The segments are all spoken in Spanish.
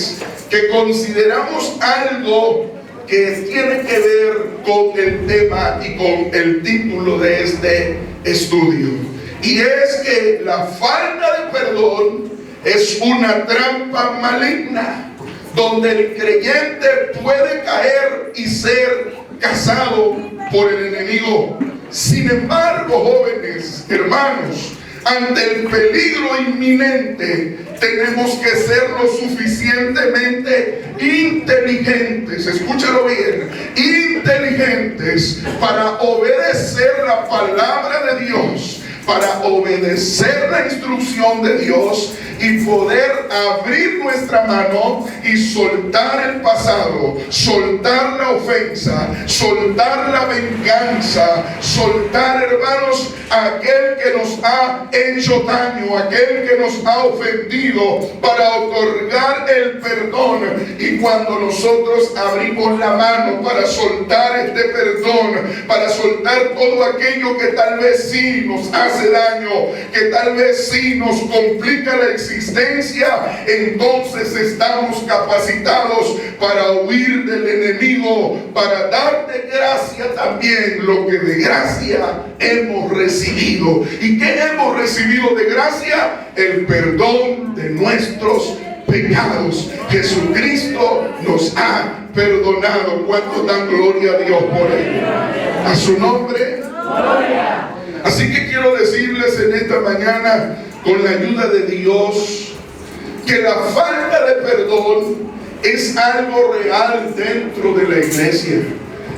jóvenes que consideramos algo que tiene que ver con el tema y con el título de este estudio. Y es que la falta de perdón es una trampa maligna, donde el creyente puede caer y ser cazado por el enemigo. Sin embargo, jóvenes, hermanos, ante el peligro inminente, tenemos que ser lo suficientemente inteligentes, escúchalo bien, inteligentes para obedecer la palabra de Dios, para obedecer la instrucción de Dios y poder abrir nuestra mano y soltar el pasado, soltar la ofensa, soltar la venganza, soltar, hermanos, aquel que nos ha hecho daño, aquel que nos ha ofendido, para otorgar el perdón. Y cuando nosotros abrimos la mano para soltar este perdón, para soltar todo aquello que tal vez sí nos hace daño, que tal vez sí nos complica la existencia, entonces estamos capacitados para huir del enemigo, para dar de gracia también lo que de gracia hemos recibido. ¿Y qué hemos recibido de gracia? El perdón de nuestros pecados. Jesucristo nos ha perdonado. ¿Cuántos dan gloria a Dios por ello? A su nombre. Gloria. Así que quiero decirles en esta mañana, con la ayuda de Dios, que la falta de perdón es algo real dentro de la iglesia.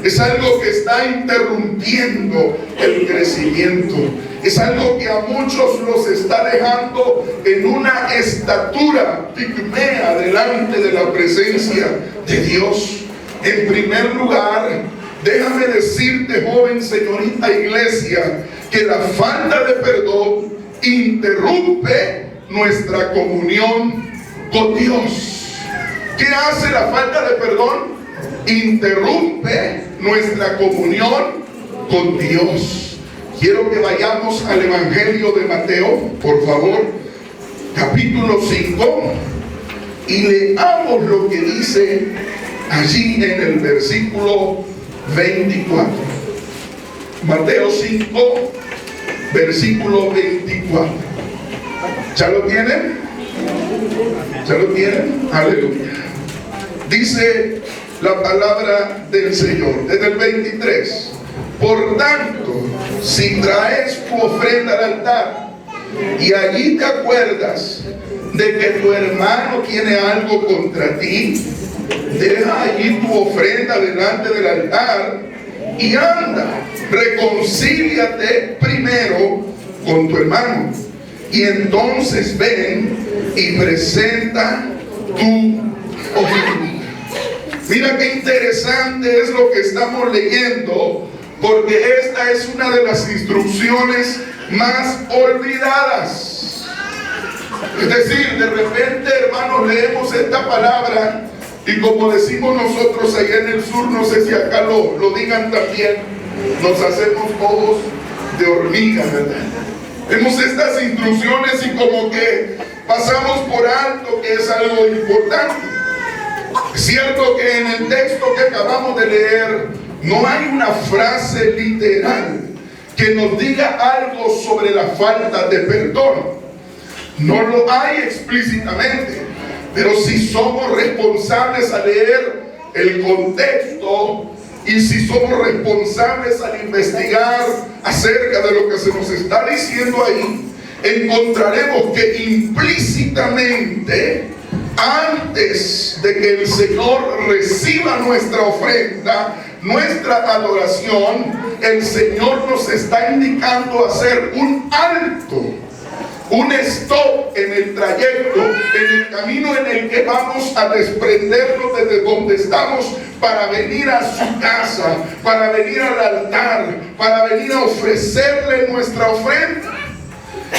Es algo que está interrumpiendo el crecimiento. Es algo que a muchos los está dejando en una estatura pigmea delante de la presencia de Dios. En primer lugar, déjame decirte, joven, señorita iglesia, que la falta de perdón interrumpe nuestra comunión con Dios. ¿Qué hace la falta de perdón? Interrumpe nuestra comunión con Dios. Quiero que vayamos al Evangelio de Mateo, por favor, capítulo 5, y leamos lo que dice allí en el versículo 24. Mateo 5, versículo 24. ¿Ya lo tienen? ¿Ya lo tienen? Aleluya. Dice la palabra del Señor desde el 23. Por tanto, si traes tu ofrenda al altar y allí te acuerdas de que tu hermano tiene algo contra ti, deja allí tu ofrenda delante del altar y anda, reconcíliate primero con tu hermano, y entonces ven y presenta tu ofrenda. Mira qué interesante es lo que estamos leyendo, porque esta es una de las instrucciones más olvidadas. Es decir, de repente, hermanos, leemos esta palabra y, como decimos nosotros allá en el sur, no sé si acá lo digan también, nos hacemos todos de hormiga, ¿verdad? Vemos estas instrucciones y como que pasamos por alto que es algo importante. Es cierto que en el texto que acabamos de leer no hay una frase literal que nos diga algo sobre la falta de perdón. No lo hay explícitamente, pero si somos responsables a leer el contexto y si somos responsables al investigar acerca de lo que se nos está diciendo ahí, encontraremos que implícitamente, antes de que el Señor reciba nuestra ofrenda, nuestra adoración, el Señor nos está indicando hacer un alto, un stop en el trayecto, en el camino en el que vamos a desprendernos desde donde estamos para venir a su casa, para venir al altar, para venir a ofrecerle nuestra ofrenda.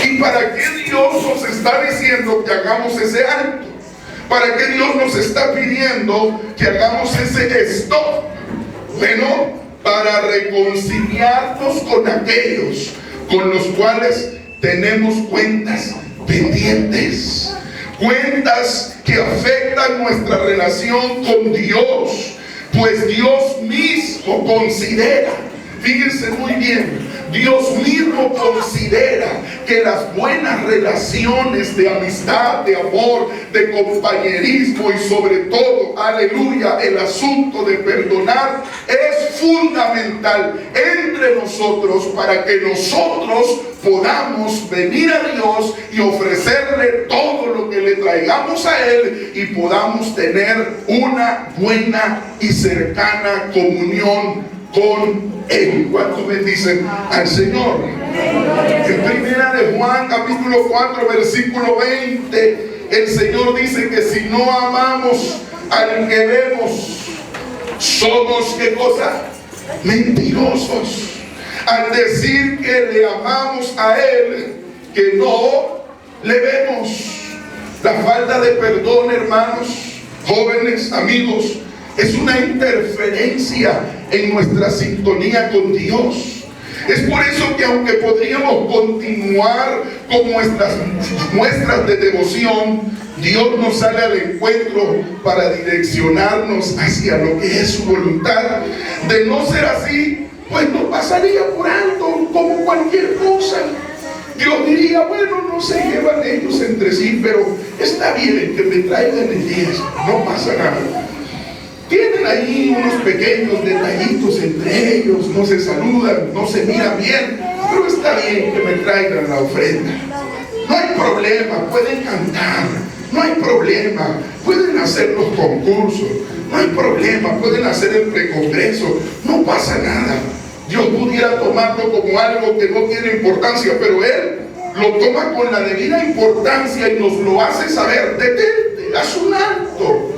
¿Y para qué Dios nos está diciendo que hagamos ese alto? ¿Para qué Dios nos está pidiendo que hagamos ese stop? Bueno, para reconciliarnos con aquellos con los cuales tenemos cuentas pendientes, cuentas que afectan nuestra relación con Dios, pues Dios mismo considera, fíjense muy bien, Dios mismo considera que las buenas relaciones de amistad, de amor, de compañerismo y sobre todo, aleluya, el asunto de perdonar es fundamental entre nosotros para que nosotros podamos venir a Dios y ofrecerle todo lo que le traigamos a Él y podamos tener una buena y cercana comunión con Él. ¿Cuántos bendicen al Señor? En primera de Juan capítulo 4 versículo 20, el Señor dice que si no amamos al que vemos, somos, ¿qué cosa? Mentirosos. Al decir que le amamos a Él, que no le vemos. La falta de perdón, hermanos, jóvenes, amigos, es una interferencia en nuestra sintonía con Dios. Es por eso que aunque podríamos continuar con nuestras muestras de devoción, Dios nos sale al encuentro para direccionarnos hacia lo que es su voluntad. De no ser así, pues nos pasaría por alto como cualquier cosa. Dios diría, bueno, no se llevan ellos entre sí, pero está bien que me traigan el diezmo, no pasa nada. Tienen ahí unos pequeños detallitos entre ellos, no se saludan, no se miran bien, pero está bien que me traigan la ofrenda. No hay problema, pueden cantar, no hay problema, pueden hacer los concursos, no hay problema, pueden hacer el precongreso, no pasa nada. Dios pudiera tomarlo como algo que no tiene importancia, pero Él lo toma con la debida importancia y nos lo hace saber. Detente, haz un alto.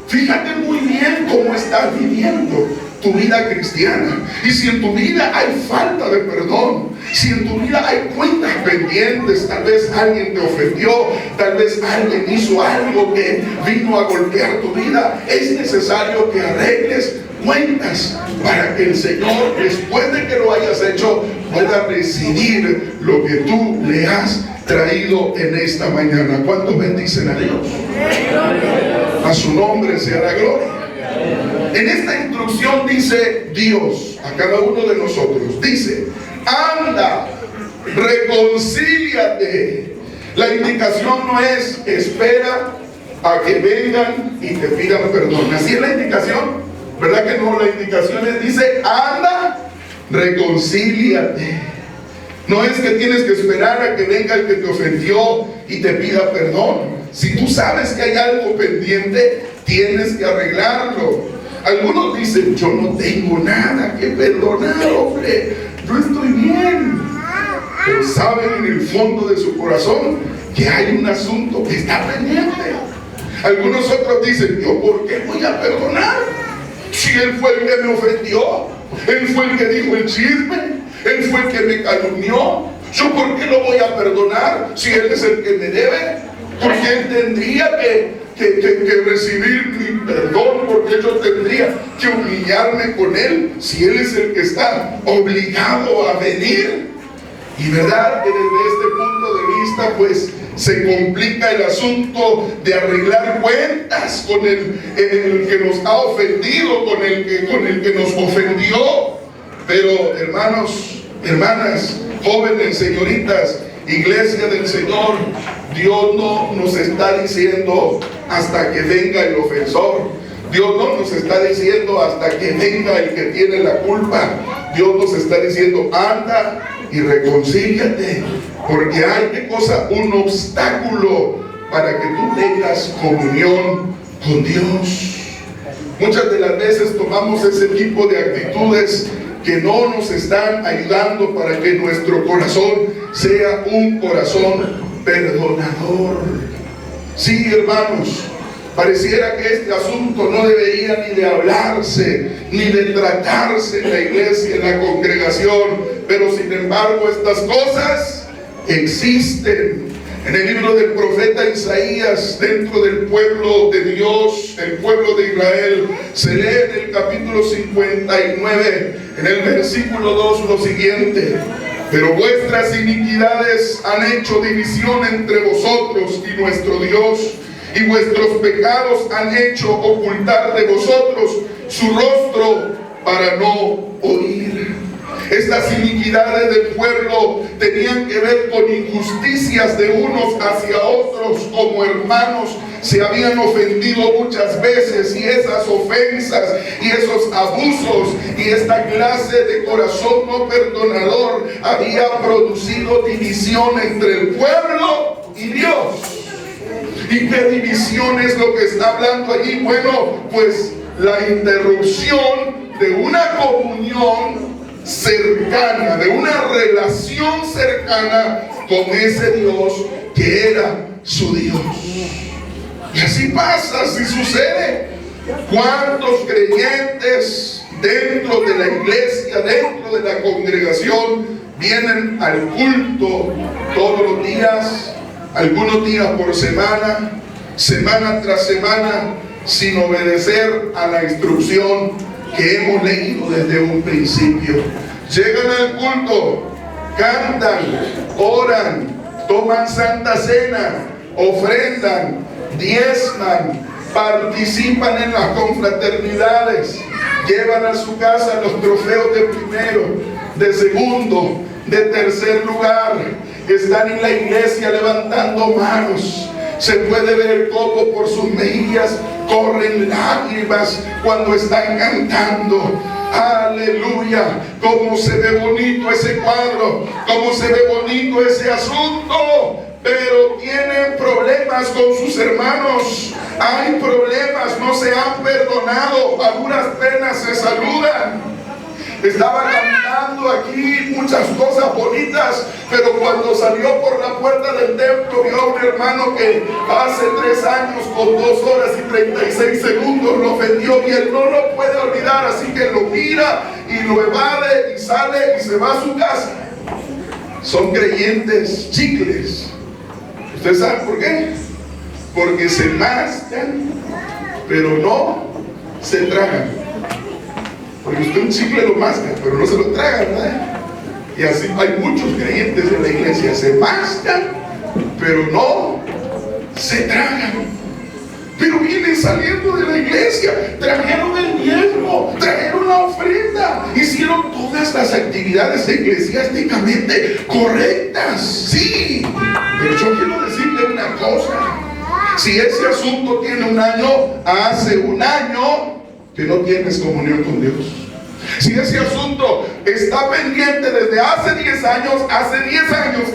Fíjate muy bien cómo estás viviendo tu vida cristiana. Y si en tu vida hay falta de perdón, si en tu vida hay cuentas pendientes, tal vez alguien te ofendió, tal vez alguien hizo algo que vino a golpear tu vida, es necesario que arregles cuentas para que el Señor, después de que lo hayas hecho, pueda recibir lo que tú le has traído en esta mañana. ¿Cuántos bendicen a Dios? A su nombre sea la gloria. En esta instrucción dice Dios a cada uno de nosotros, dice, anda, reconcíliate. La indicación no es espera a que vengan y te pidan perdón. Así es la indicación, ¿verdad que no? La indicación es, dice, anda, reconcíliate. No es que tienes que esperar a que venga el que te ofendió y te pida perdón. Si tú sabes que hay algo pendiente, tienes que arreglarlo. Algunos dicen, yo no tengo nada que perdonar, hombre, yo estoy bien. Pero saben en el fondo de su corazón que hay un asunto que está pendiente. Algunos otros dicen, ¿yo por qué voy a perdonar? Si él fue el que me ofendió, él fue el que dijo el chisme, él fue el que me calumnió, ¿yo por qué lo voy a perdonar si él es el que me debe? Porque él tendría que recibir mi perdón, porque yo tendría que humillarme con él si él es el que está obligado a venir. Y verdad que desde este punto de vista pues se complica el asunto de arreglar cuentas con el que nos ha ofendido, con el que nos ofendió. Pero hermanos, hermanas, jóvenes, señoritas, iglesia del Señor, Dios no nos está diciendo hasta que venga el ofensor. Dios no nos está diciendo hasta que venga el que tiene la culpa. Dios nos está diciendo, anda y reconcíliate, porque hay, ¿qué cosa? Un obstáculo para que tú tengas comunión con Dios. Muchas de las veces tomamos ese tipo de actitudes que no nos están ayudando para que nuestro corazón sea un corazón perdonador. Sí, hermanos, pareciera que este asunto no debería ni de hablarse, ni de tratarse en la iglesia, en la congregación, pero sin embargo estas cosas existen. En el libro del profeta Isaías, dentro del pueblo de Dios, el pueblo de Israel, se lee en el capítulo 59, en el versículo 2, lo siguiente: pero vuestras iniquidades han hecho división entre vosotros y nuestro Dios, y vuestros pecados han hecho ocultar de vosotros su rostro para no oír. Estas iniquidades del pueblo tenían que ver con injusticias de unos hacia otros. Como hermanos se habían ofendido muchas veces, y esas ofensas y esos abusos y esta clase de corazón no perdonador había producido división entre el pueblo y Dios. ¿Y qué división es lo que está hablando allí? Bueno, pues la interrupción de una comunión cercana, de una relación cercana con ese Dios que era su Dios. Y así pasa, así sucede. ¿Cuántos creyentes dentro de la iglesia, dentro de la congregación, vienen al culto todos los días, algunos días por semana, semana tras semana, sin obedecer a la instrucción que hemos leído desde un principio? Llegan al culto, cantan, oran, toman santa cena, ofrendan, diezman, participan en las confraternidades, llevan a su casa los trofeos de primero, de segundo, de tercer lugar, están en la iglesia levantando manos. Se puede ver cómo por sus mejillas corren lágrimas cuando están cantando. Aleluya, cómo se ve bonito ese cuadro, cómo se ve bonito ese asunto. Pero tienen problemas con sus hermanos, hay problemas, no se han perdonado, a duras penas se saludan. Estaba cantando aquí muchas cosas bonitas, pero cuando salió por la puerta del templo vio a un hermano que hace 3 años con 2 horas y 36 segundos lo ofendió, y él no lo puede olvidar, así que lo mira y lo evade y sale y se va a su casa. Son creyentes chicles. ¿Usted sabe por qué? Porque se mascan, pero no se tragan. Porque usted un chicle lo masca, pero no se lo traga, ¿verdad? Y así hay muchos creyentes en la iglesia, se mascan, pero no se tragan. Pero vienen saliendo de la iglesia, trajeron el diezmo, trajeron la ofrenda, hicieron todas las actividades eclesiásticamente correctas, sí. Pero yo quiero decirle una cosa: si ese asunto tiene un año, hace un año que no tienes comunión con Dios. Si ese asunto está pendiente desde hace 10 años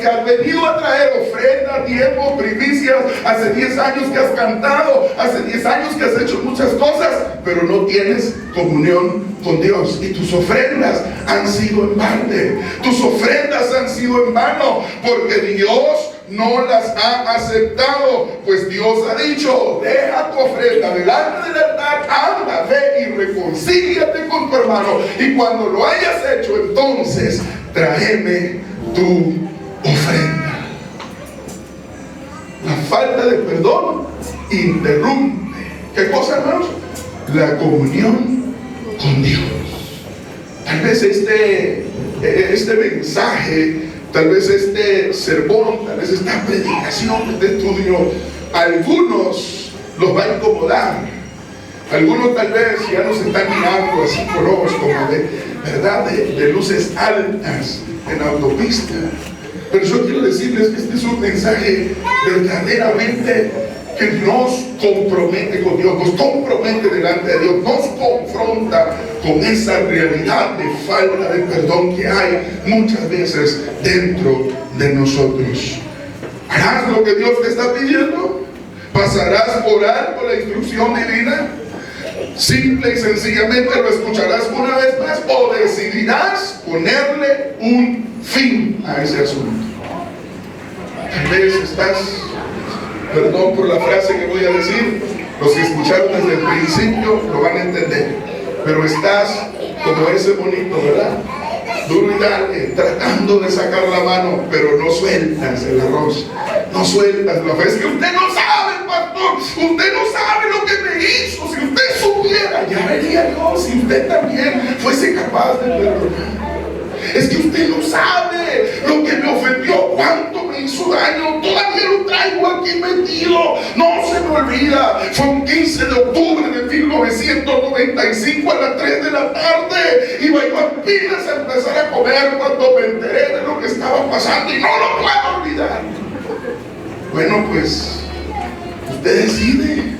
que has venido a traer ofrendas, diezmos, primicias, hace 10 años que has cantado, hace 10 años que has hecho muchas cosas, pero no tienes comunión con Dios, y tus ofrendas han sido en balde, tus ofrendas han sido en vano, porque Dios no las ha aceptado. Pues Dios ha dicho: deja tu ofrenda delante del altar, anda, ve y reconcíliate con tu hermano, y cuando lo hayas hecho, entonces tráeme tu ofrenda. La falta de perdón interrumpe, ¿qué cosa, hermanos? La comunión con Dios. Tal vez este mensaje, tal vez este sermón, tal vez esta predicación, este estudio, algunos los va a incomodar. Algunos tal vez ya nos están mirando así con ojos como de luces altas en la autopista. Pero yo quiero decirles que este es un mensaje verdaderamente que nos compromete con Dios, nos compromete delante de Dios, nos confronta con esa realidad de falta de perdón que hay muchas veces dentro de nosotros. ¿Harás lo que Dios te está pidiendo? ¿Pasarás por alto la instrucción divina? Simple y sencillamente lo escucharás una vez más, o decidirás ponerle un fin a ese asunto. Tal vez estás, perdón por la frase que voy a decir, los que escucharon desde el principio lo van a entender, pero estás como ese bonito, ¿verdad? Duro y dale, tratando de sacar la mano, pero no sueltas el arroz, no sueltas la fe. Es que usted no sabe, pastor, usted no sabe lo que me hizo. Si usted supiera, ya vería Dios, si usted también fuese capaz de perdonar. Es que usted no sabe lo que me ofendió, cuánto me hizo daño, todavía lo traigo aquí metido, no se me me olvida, fue un 15 de octubre de 1995 a las 3 de la tarde. Iba yo apenas a empezar a comer cuando me enteré de lo que estaba pasando y no lo puedo olvidar. Bueno, pues usted decide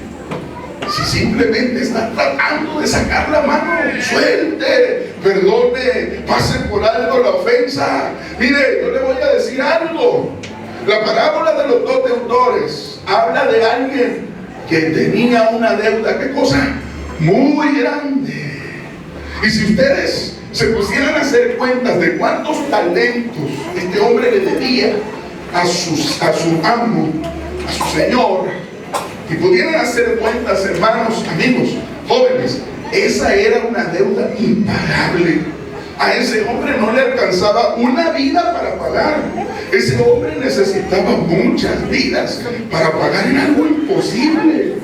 si simplemente está tratando de sacar la mano. Suelte, perdone, pase por alto la ofensa. Mire, yo le voy a decir algo. La parábola de los dos deudores habla de alguien que tenía una deuda, ¿qué cosa? Muy grande. Y si ustedes se pusieran a hacer cuentas de cuántos talentos este hombre le debía a su amo, a su señor, y pudieran hacer cuentas, hermanos, amigos, jóvenes, esa era una deuda impagable. A ese hombre no le alcanzaba una vida para pagar. Ese hombre necesitaba muchas vidas para pagar en algo imposible.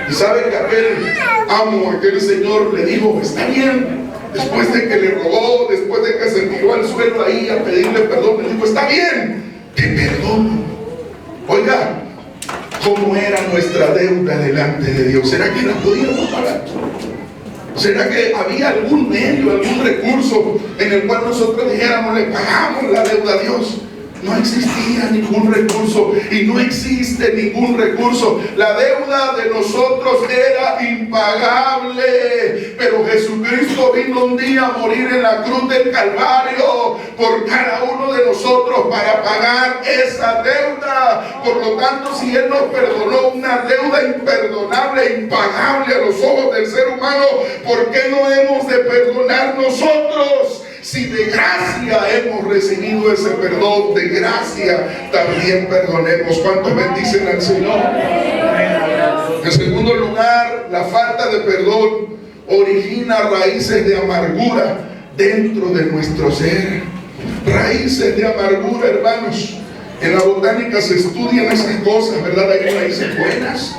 Y sabe que aquel amo, aquel señor le dijo, está bien. Después de que le rogó, después de que se tiró al suelo ahí a pedirle perdón, le dijo, está bien, te perdono. Oiga, ¿cómo era nuestra deuda delante de Dios? ¿Será que la podíamos pagar? ¿Será que había algún medio, algún recurso en el cual nosotros dijéramos, le pagamos la deuda a Dios? No existía ningún recurso y no existe ningún recurso. La deuda de nosotros era impagable, pero Jesucristo vino un día a morir en la cruz del Calvario por cada uno de nosotros para pagar esa deuda. Por lo tanto, si Él nos perdonó una deuda imperdonable, impagable a los ojos del ser humano, ¿por qué no hemos de perdonar nosotros? Si de gracia hemos recibido ese perdón, de gracia también perdonemos. ¿Cuántos bendicen al Señor? En segundo lugar, la falta de perdón origina raíces de amargura dentro de nuestro ser. Raíces de amargura, hermanos. En la botánica se estudian esas cosas, ¿verdad? Hay raíces buenas,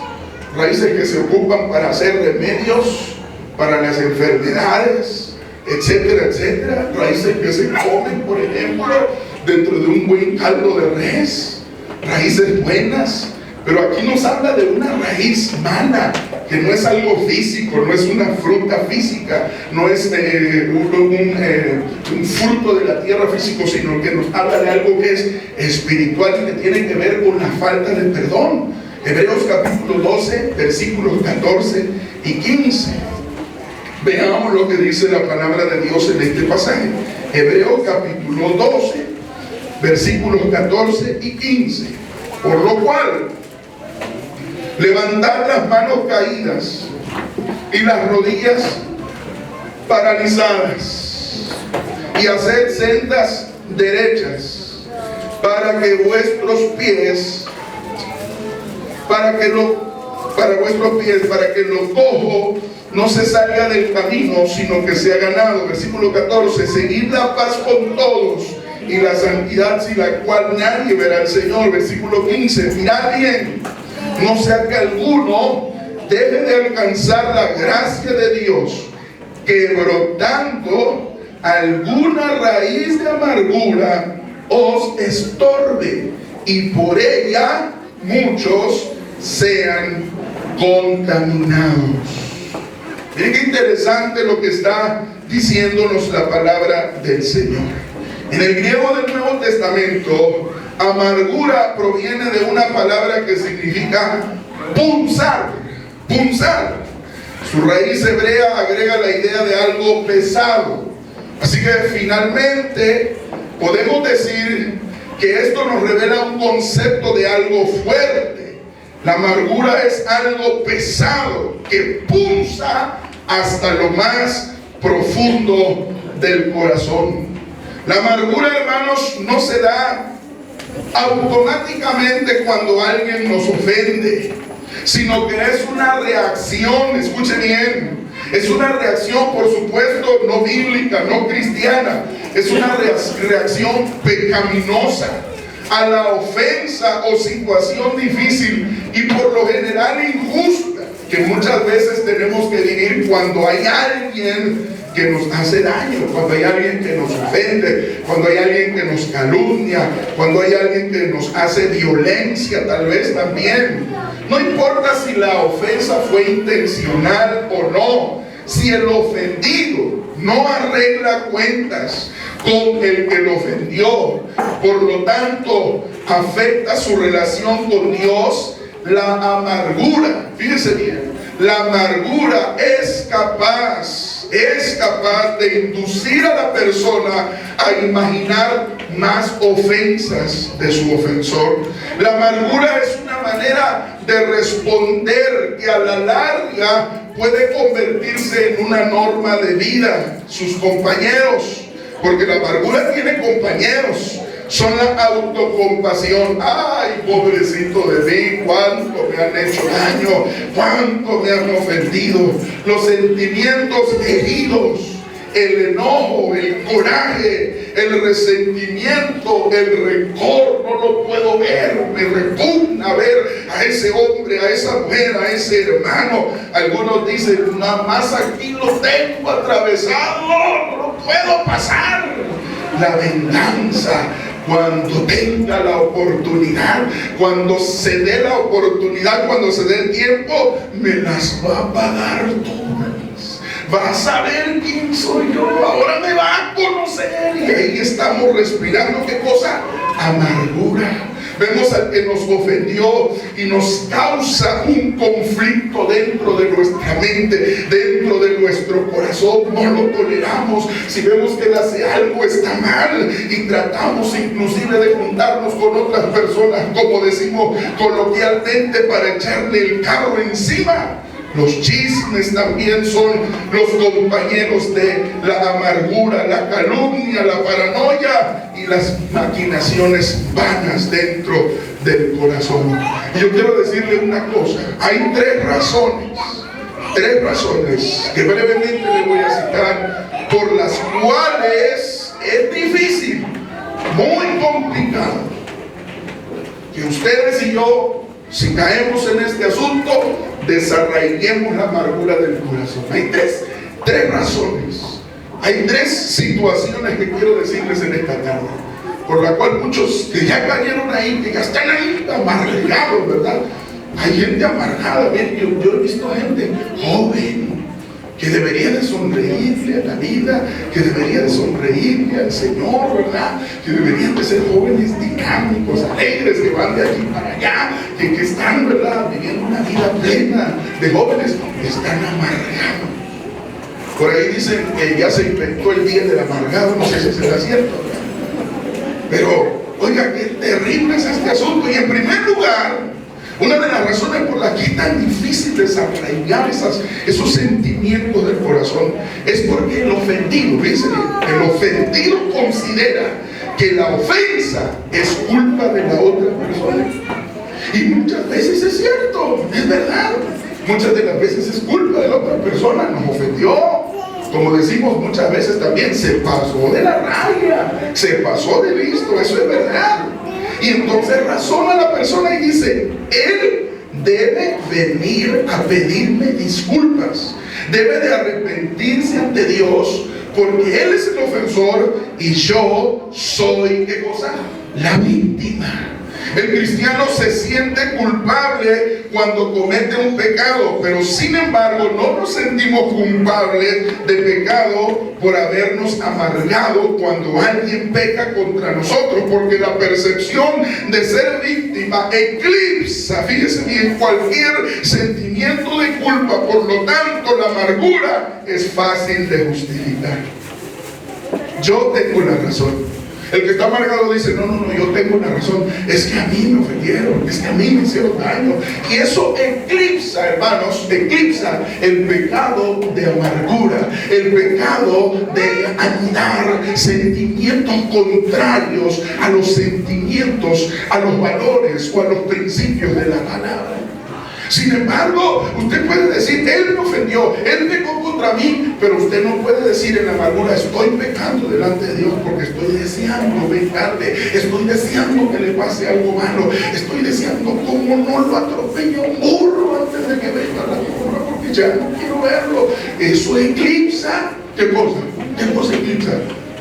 raíces que se ocupan para hacer remedios para las enfermedades, etcétera, etcétera. Raíces que se comen, por ejemplo, dentro de un buen caldo de res. Raíces buenas. Pero aquí nos habla de una raíz mala, que no es algo físico, no es una fruta física, no es un fruto de la tierra físico, sino que nos habla de algo que es espiritual y que tiene que ver con la falta de perdón. Hebreos capítulo 12, versículos 14 y 15. Veamos lo que dice la palabra de Dios en este pasaje. Hebreos capítulo 12, versículos 14 y 15. Por lo cual, levantad las manos caídas y las rodillas paralizadas y haced sendas derechas para que vuestros pies, para que lo cojo no se salga del camino, sino que sea ganado. Versículo 14, seguid la paz con todos y la santidad sin la cual nadie verá al Señor. Versículo 15, mirad bien, no sea que alguno deje de alcanzar la gracia de Dios, que brotando alguna raíz de amargura os estorbe y por ella muchos sean contaminados. Miren qué interesante lo que está diciéndonos la palabra del Señor. En el griego del Nuevo Testamento, amargura proviene de una palabra que significa punzar. Punzar. Su raíz hebrea agrega la idea de algo pesado. Así que finalmente podemos decir que esto nos revela un concepto de algo fuerte. La amargura es algo pesado que punza hasta lo más profundo del corazón. La amargura, hermanos, no se da automáticamente cuando alguien nos ofende, sino que es una reacción, escuche bien, es una reacción, por supuesto, no bíblica, no cristiana, es una reacción pecaminosa a la ofensa o situación difícil y por lo general injusta que muchas veces tenemos que vivir cuando hay alguien que nos hace daño, cuando hay alguien que nos ofende, cuando hay alguien que nos calumnia, cuando hay alguien que nos hace violencia tal vez también. No importa si la ofensa fue intencional o no, si el ofendido no arregla cuentas con el que lo ofendió, por lo tanto afecta su relación con Dios, la amargura, fíjense bien, la amargura es capaz de inducir a la persona a imaginar más ofensas de su ofensor. La amargura es una manera de responder que a la larga puede convertirse en una norma de vida. Sus compañeros, porque la amargura tiene compañeros, son la autocompasión. Ay, pobrecito de mí, cuánto me han hecho daño, cuánto me han ofendido. Los sentimientos heridos, el enojo, el coraje, el resentimiento, el rencor, no lo puedo ver, me repugna ver a ese hombre, a esa mujer, a ese hermano. Algunos dicen, nada más aquí lo tengo atravesado, no lo puedo pasar. La venganza, cuando tenga la oportunidad, cuando se dé la oportunidad, cuando se dé el tiempo, me las va a pagar todas. Va a saber quién soy yo, ahora me va a conocer. Y ahí estamos respirando, ¿qué cosa? Amargura. Vemos al que nos ofendió y nos causa un conflicto dentro de nuestra mente, dentro de nuestro corazón. No lo toleramos. Si vemos que él hace algo está mal y tratamos inclusive de juntarnos con otras personas, como decimos coloquialmente, para echarle el carro encima. Los chismes también son los compañeros de la amargura, la calumnia, la paranoia y las maquinaciones vanas dentro del corazón. Y yo quiero decirle una cosa, hay tres razones que brevemente le voy a citar, por las cuales es difícil, muy complicado, que ustedes y yo, si caemos en este asunto, desarraiguemos la amargura del corazón. Hay tres razones, hay tres situaciones que quiero decirles en esta tarde, por la cual muchos que ya cayeron ahí, que ya están ahí amargados, ¿verdad? Hay gente amargada. Bien, yo he visto gente joven que debería de sonreírle a la vida, que debería de sonreírle al Señor, ¿verdad? Que deberían de ser jóvenes dinámicos, alegres, que van de aquí para allá, que están, ¿verdad?, viviendo una vida plena de jóvenes, están amargados. Por ahí dicen que ya se inventó el día del amargado, no sé si será cierto, ¿verdad? Pero, oiga, qué terrible es este asunto. Y en primer lugar, una de las razones por las que es tan difícil desarraigar esos sentimientos del corazón es porque el ofendido, fíjense bien, el ofendido considera que la ofensa es culpa de la otra persona. Y muchas veces es cierto, es verdad. Muchas de las veces es culpa de la otra persona, nos ofendió. Como decimos muchas veces también, se pasó de la raya, se pasó de listo, eso es verdad. Y entonces razona la persona y dice, él debe venir a pedirme disculpas, debe de arrepentirse ante Dios, porque él es el ofensor y yo soy, ¿qué cosa? La víctima. El cristiano se siente culpable cuando comete un pecado, pero sin embargo no nos sentimos culpables de pecado por habernos amargado cuando alguien peca contra nosotros, porque la percepción de ser víctima eclipsa, fíjese bien, cualquier sentimiento de culpa. Por lo tanto, la amargura es fácil de justificar. Yo tengo la razón. El que está amargado dice, no, yo tengo la razón, es que a mí me ofendieron, es que a mí me hicieron daño. Y eso eclipsa, hermanos, eclipsa el pecado de amargura, el pecado de anidar sentimientos contrarios a los sentimientos, a los valores o a los principios de la palabra. Sin embargo, usted puede decir, él me ofendió, él pecó contra mí, pero usted no puede decir en la amargura, estoy pecando delante de Dios porque estoy deseando vengarle, estoy deseando que le pase algo malo, estoy deseando como no lo atropella un burro antes de que venga la burra, porque ya no quiero verlo. Eso eclipsa, ¿qué cosa? ¿Qué cosa eclipsa?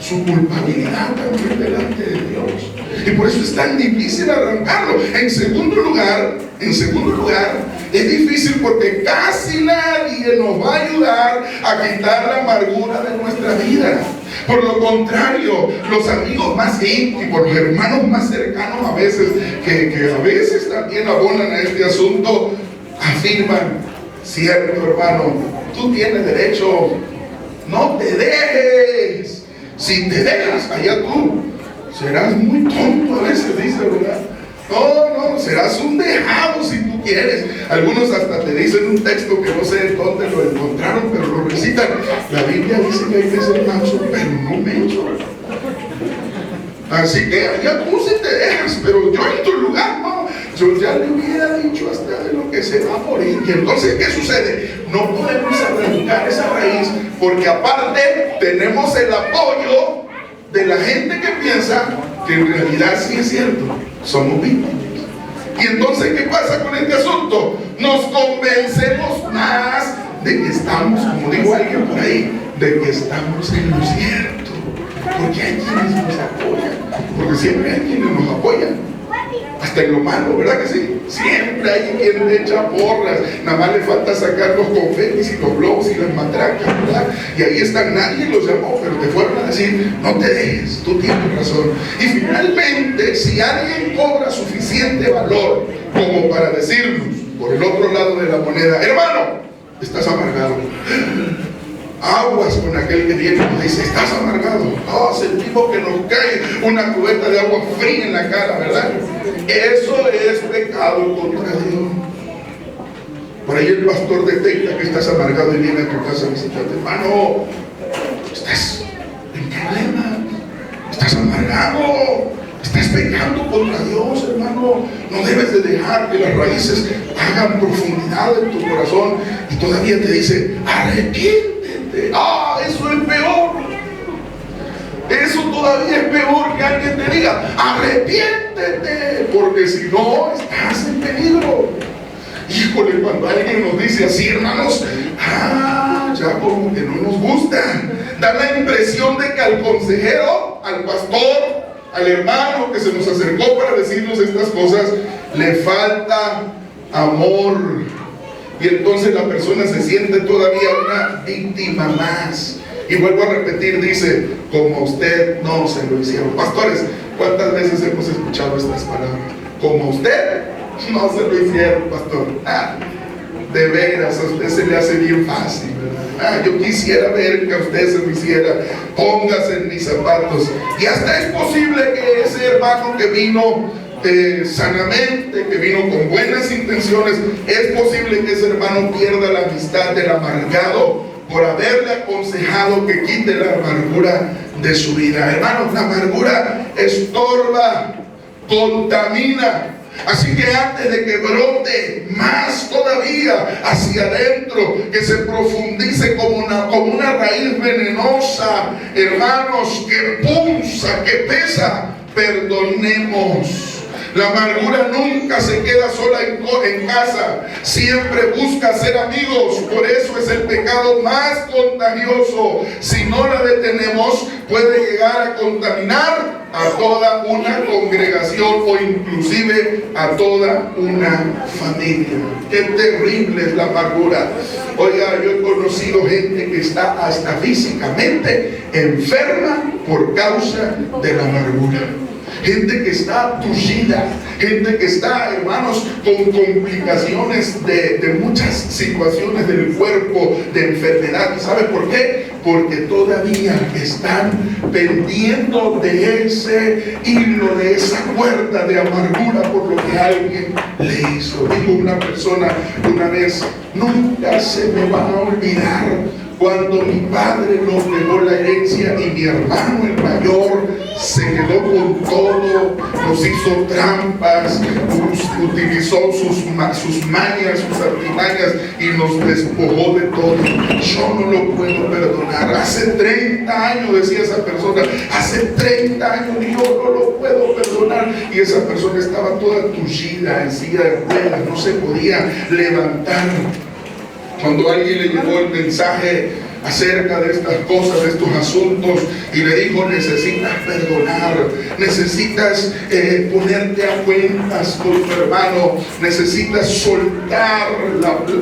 Su culpabilidad también delante de Dios. Y por eso es tan difícil arrancarlo. En segundo lugar, es difícil porque casi nadie nos va a ayudar a quitar la amargura de nuestra vida. Por lo contrario, los amigos más íntimos, los hermanos más cercanos a veces, que a veces también abonan a este asunto, afirman: cierto, hermano, tú tienes derecho, no te dejes. Si te dejas, allá tú serás muy tonto a veces, dice, ¿verdad? No, serás un dejado si tú quieres. Algunos hasta te dicen un texto que no sé dónde lo encontraron, pero lo recitan. La Biblia dice que hay que ser manso, pero no menso. Así que allá tú sí te dejas, pero yo en tu lugar no. Yo ya le hubiera dicho hasta de lo que se va a morir. Y entonces, ¿qué sucede? No podemos arrancar esa raíz, porque aparte tenemos el apoyo de la gente que piensa que en realidad sí es cierto, somos víctimas. Y entonces, ¿qué pasa con este asunto? Nos convencemos más de que estamos, como digo alguien por ahí, de que estamos en lo cierto. Porque hay quienes nos apoyan, porque siempre hay quienes nos apoyan, hasta en lo malo, ¿verdad que sí? Siempre hay quien le echa porras, nada más le falta sacar los confetis y los globos y las matracas, ¿verdad? Y ahí están, nadie los llamó, pero te fueron a decir: no te dejes, tú tienes razón. Y finalmente, si alguien cobra suficiente valor como para decirnos, por el otro lado de la moneda: hermano, estás amargado, aguas con aquel que viene y nos dice: estás amargado. Sentimos que nos cae una cubeta de agua fría en la cara, ¿verdad? Eso es pecado contra Dios. Por ahí el pastor detecta que estás amargado y viene a tu casa a visitarte. Hermano, estás en problemas, estás amargado, estás pecando contra Dios, hermano. No debes de dejar que las raíces hagan profundidad en tu corazón. Y todavía te dice: arrepiéntete. Eso es peor. Eso todavía es peor, que alguien te diga: arrepiéntete, porque si no, estás en peligro. Híjole, cuando alguien nos dice así, hermanos, ya como que no nos gusta. Da la impresión de que al consejero, al pastor, al hermano que se nos acercó para decirnos estas cosas, le falta amor. Y entonces la persona se siente todavía una víctima más. Y vuelvo a repetir, dice: como a usted no se lo hicieron. Pastores, ¿cuántas veces hemos escuchado estas palabras? Como a usted no se lo hicieron, pastor. De veras, a usted se le hace bien fácil, ¿verdad? Yo quisiera ver que a usted se lo hiciera. Póngase en mis zapatos. Y hasta es posible que ese hermano que vino sanamente, que vino con buenas intenciones, es posible que ese hermano pierda la amistad del amargado por haberle aconsejado que quite la amargura de su vida. Hermanos, la amargura estorba, contamina. Así que antes de que brote más todavía hacia adentro, que se profundice como una raíz venenosa, hermanos, que punza, que pesa, perdonemos. La amargura nunca se queda sola en casa, siempre busca ser amigos. Por eso es el pecado más contagioso. Si no la detenemos, puede llegar a contaminar a toda una congregación o inclusive a toda una familia. Qué terrible es la amargura. Oiga, yo he conocido gente que está hasta físicamente enferma por causa de la amargura. Gente que está tullida, gente que está, hermanos, con complicaciones de muchas situaciones del cuerpo, de enfermedad. ¿Y sabe por qué? Porque todavía están pendiendo de ese hilo, de esa cuerda de amargura por lo que alguien le hizo. Dijo una persona una vez: nunca se me va a olvidar cuando mi padre nos dejó la herencia y mi hermano el mayor se quedó con todo, nos hizo trampas, utilizó sus mañas, sus artimañas y nos despojó de todo. Yo no lo puedo perdonar. Hace 30 años, decía esa persona, hace 30 años yo no lo puedo perdonar. Y esa persona estaba toda tullida, en silla de ruedas, no se podía levantar. Cuando alguien le llevó el mensaje acerca de estas cosas, de estos asuntos, y le dijo: necesitas perdonar, necesitas ponerte a cuentas con tu hermano, necesitas soltar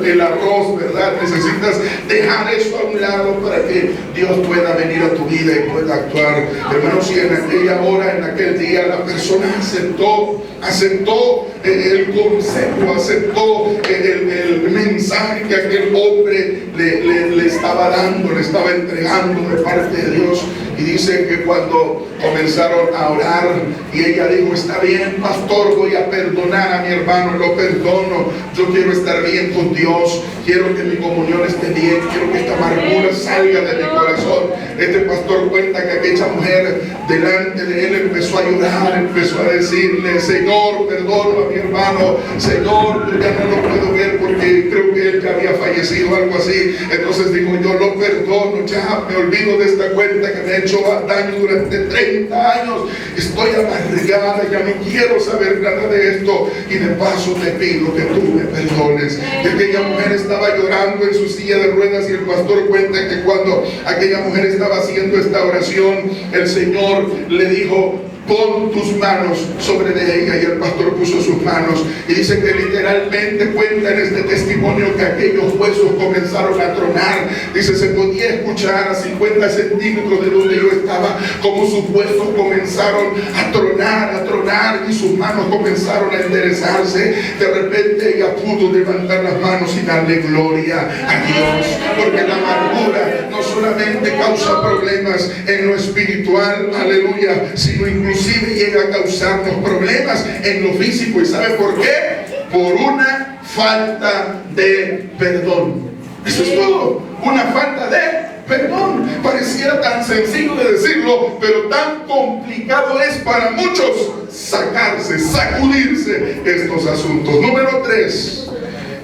el arroz, ¿verdad? Necesitas dejar eso a un lado para que Dios pueda venir a tu vida y pueda actuar. Hermanos, y en aquella hora, en aquel día, la persona aceptó el consejo, aceptó el mensaje que aquel hombre le estaba dando, le estaba entregando de parte de Dios. Y dice que cuando comenzaron a orar, y ella dijo: está bien, pastor, voy a perdonar a mi hermano, lo perdono, yo quiero estar bien con Dios, quiero que mi comunión esté bien, quiero que esta amargura salga de mi corazón. Este pastor cuenta que aquella mujer delante de él empezó a llorar, empezó a decirle: Señor, perdono a mi hermano, Señor, yo ya no lo puedo ver porque creo que él ya había fallecido, algo así. Entonces dijo: yo lo perdono, ya me olvido de esta cuenta que me ha hecho daño durante 30 años, estoy amargada, ya no quiero saber nada de esto, y de paso te pido que tú me perdones. Y aquella mujer estaba llorando en su silla de ruedas, y el pastor cuenta que cuando aquella mujer estaba haciendo esta oración, el Señor le dijo: pon tus manos sobre de ella. Y el pastor puso sus manos, y dice que literalmente cuenta en este testimonio que aquellos huesos comenzaron a tronar. Dice: se podía escuchar a 50 centímetros de donde yo estaba como sus huesos comenzaron a tronar, y sus manos comenzaron a enderezarse. De repente ella pudo levantar las manos y darle gloria a Dios, porque la amargura no solamente causa problemas en lo espiritual, aleluya, sino inclusive llega a causarnos problemas en lo físico. ¿Y sabe por qué? Por una falta de perdón. Eso es todo, una falta de perdón. Pareciera tan sencillo de decirlo, pero tan complicado es para muchos sacudirse estos asuntos. Número 3,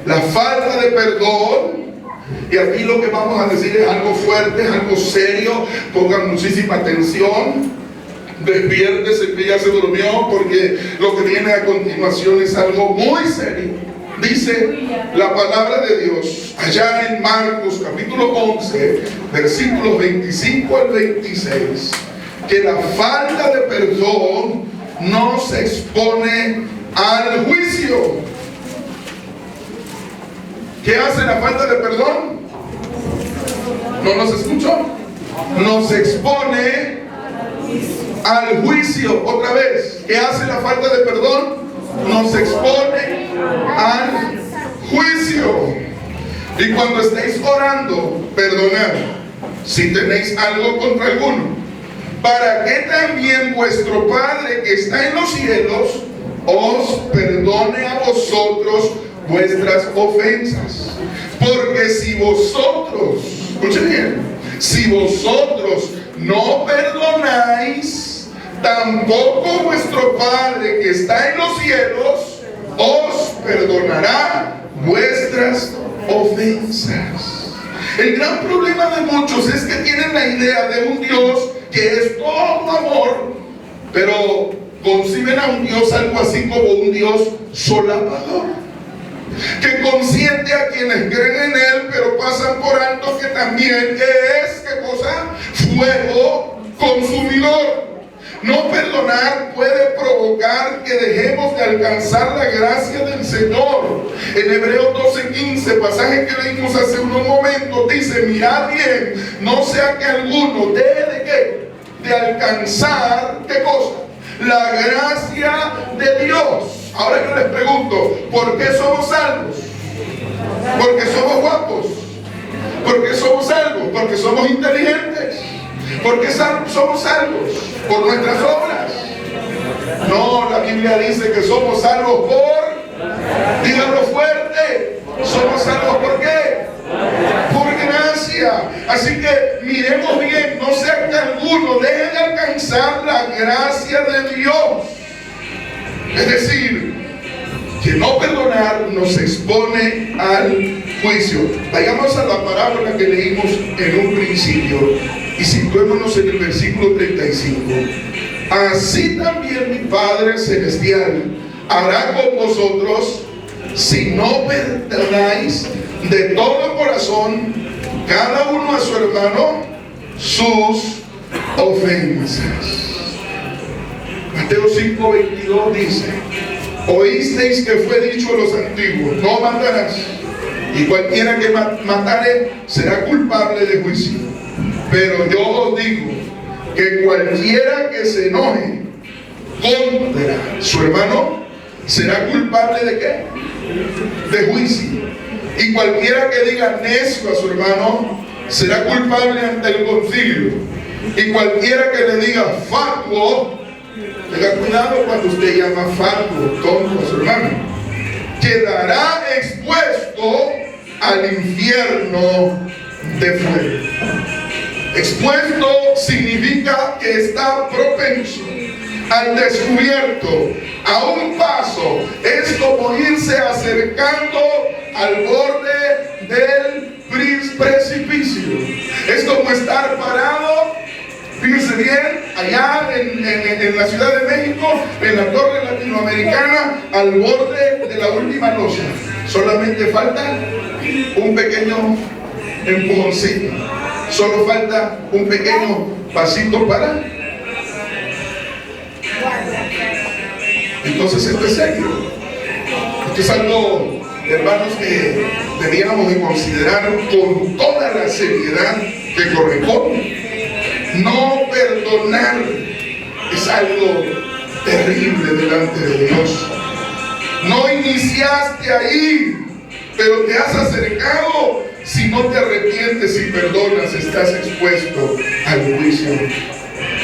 la falta de perdón. Y aquí lo que vamos a decir es algo fuerte, es algo serio. Pongan muchísima atención. Despiértese que ya se durmió, porque lo que viene a continuación es algo muy serio. Dice la palabra de Dios allá en Marcos capítulo 11, versículos 25 al 26, que la falta de perdón nos expone al juicio. ¿Qué hace la falta de perdón? ¿No nos escuchó? Nos expone al juicio. Otra vez, ¿qué hace la falta de perdón? Nos expone al juicio. Y cuando estéis orando, perdonad si tenéis algo contra alguno, para que también vuestro Padre que está en los cielos os perdone a vosotros vuestras ofensas. Porque si vosotros, escuchen bien, si vosotros no perdonáis, tampoco vuestro Padre que está en los cielos os perdonará vuestras ofensas. El gran problema de muchos es que tienen la idea de un Dios que es todo amor, pero conciben a un Dios algo así como un Dios solapador, que consiente a quienes creen en Él, pero pasan por alto que también es, ¿qué cosa? Fuego consumidor. No perdonar puede provocar que dejemos de alcanzar la gracia del Señor. En Hebreos 12:15, pasaje que leímos hace unos momentos, dice: mirad bien, no sea que alguno deje de ¿qué? De alcanzar, ¿qué cosa? La gracia de Dios. Ahora yo les pregunto, ¿por qué somos salvos? Porque somos guapos. Porque somos salvos. Porque somos inteligentes. Porque somos salvos por nuestras obras. No, la Biblia dice que somos salvos por, díganlo fuerte, somos salvos ¿por qué? Por gracia. Así que miremos bien, no sea que alguno deje de alcanzar la gracia de Dios. Es decir, que no perdonar nos expone al juicio. Vayamos a la parábola que leímos en un principio y situémonos en el versículo 35. Así también mi Padre Celestial hará con vosotros si no perdonáis de todo corazón cada uno a su hermano sus ofensas. Mateo 5:22 dice: oísteis que fue dicho a los antiguos, no matarás, y cualquiera que matare será culpable de juicio. Pero yo os digo que cualquiera que se enoje contra su hermano será culpable ¿de qué? De juicio. Y cualquiera que diga necio a su hermano será culpable ante el concilio. Y cualquiera que le diga fatuo, tenga cuidado cuando usted llama fatuo, tonto a su hermano, quedará expuesto al infierno de fuego. Expuesto significa que está propenso, al descubierto, a un paso. Es como irse acercando al borde del precipicio. Es como estar parado, fíjense bien, allá en la Ciudad de México, en la Torre Latinoamericana, al borde de la última losa. Solamente falta un pequeño empujoncito. Solo falta un pequeño pasito para. Entonces esto es serio. Esto es algo, hermanos, que debiéramos de considerar con toda la seriedad que corresponde. No perdonar es algo terrible delante de Dios. No iniciaste ahí, pero te has acercado. Si no te arrepientes y perdonas, estás expuesto al juicio.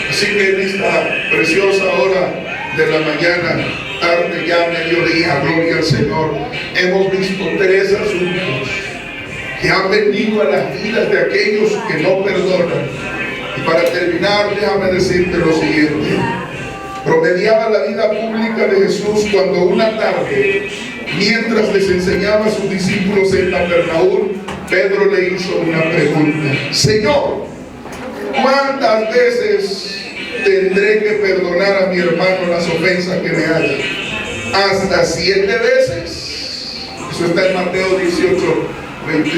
Así que en esta preciosa hora de la mañana, tarde ya, mediodía, gloria al Señor, hemos visto 3 asuntos que han venido a las vidas de aquellos que no perdonan. Y para terminar, déjame decirte lo siguiente. Promediaba la vida pública de Jesús cuando una tarde, mientras les enseñaba a sus discípulos en Capernaúm, Pedro le hizo una pregunta: Señor, ¿cuántas veces tendré que perdonar a mi hermano las ofensas que me haga? ¿Hasta 7 veces? Eso está en Mateo 18:21.